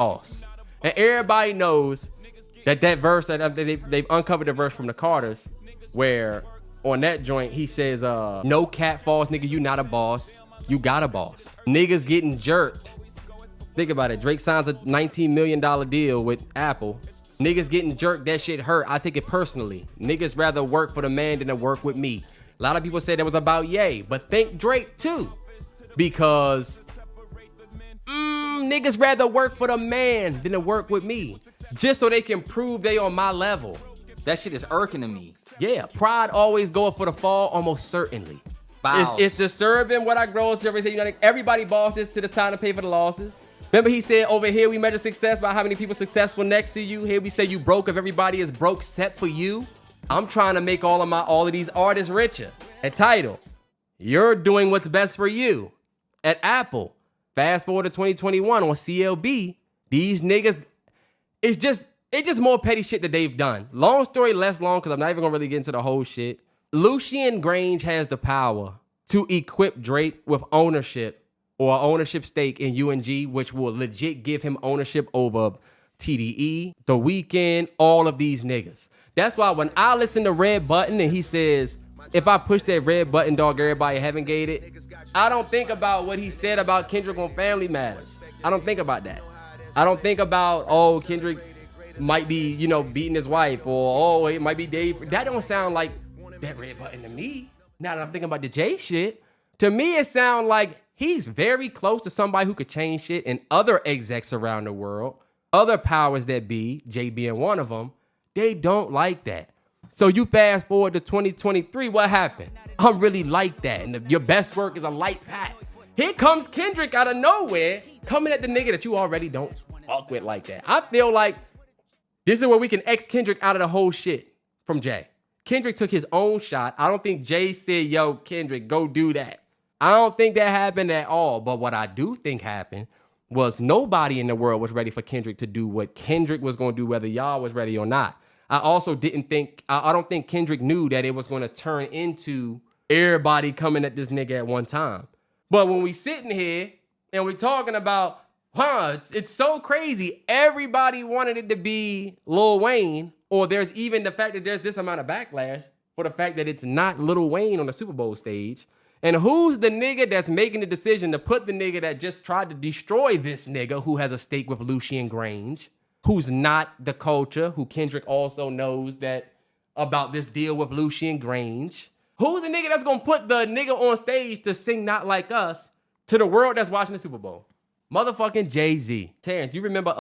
boss. And everybody knows that verse, that they've uncovered the verse from the Carters, where on that joint, he says, no cat falls, nigga, you not a boss. You got a boss. Niggas getting jerked. Think about it. Drake signs a $19 million deal with Apple. Niggas getting jerked, that shit hurt. I take it personally. Niggas rather work for the man than to work with me. A lot of people say that was about Ye, but think Drake too. Because niggas rather work for the man than to work with me. Just so they can prove they on my level. That shit is irking to me. Yeah, pride always going for the fall, almost certainly. It's disturbing what I grow to everything. You know, everybody bosses to the time to pay for the losses. Remember he said over here we measure success by how many people successful next to you. Here we say you broke if everybody is broke except for you. I'm trying to make all of these artists richer. At Tidal, you're doing what's best for you. At Apple, fast forward to 2021 on CLB, these niggas, it's just more petty shit that they've done. Long story less long, because I'm not even gonna really get into the whole shit. Lucian Grange has the power to equip Drake with ownership or ownership stake in UNG, which will legit give him ownership over TDE, The Weeknd, all of these niggas. That's why when I listen to Red Button and he says, if I push that red button, dog, everybody heaven gate it, I don't think about what he said about Kendrick on Family Matters. I don't think about that. I don't think about, oh, Kendrick might be, you know, beating his wife, or, oh, it might be Dave. That don't sound like that red button to me. Now that I'm thinking about the Jay shit, to me it sounds like he's very close to somebody who could change shit, and other execs around the world, other powers that be, Jay being one of them, they don't like that. So you fast forward to 2023, what happened? I'm really like that, and your best work is a light pack. Here comes Kendrick out of nowhere, coming at the nigga that you already don't fuck with like that. I feel like this is where we can X Kendrick out of the whole shit from Jay. Kendrick took his own shot. I don't think Jay said, yo, Kendrick, go do that. I don't think that happened at all. But what I do think happened was nobody in the world was ready for Kendrick to do what Kendrick was going to do, whether y'all was ready or not. I also I don't think Kendrick knew that it was going to turn into everybody coming at this nigga at one time. But when we sitting here and we're talking about, it's so crazy. Everybody wanted it to be Lil Wayne, or there's even the fact that there's this amount of backlash for the fact that it's not Lil Wayne on the Super Bowl stage. And who's the nigga that's making the decision to put the nigga that just tried to destroy this nigga who has a stake with Lucian Grange, who's not the culture, who Kendrick also knows that about this deal with Lucian Grange? Who's the nigga that's gonna put the nigga on stage to sing Not Like Us to the world that's watching the Super Bowl? Motherfucking Jay-Z. Terrence, you remember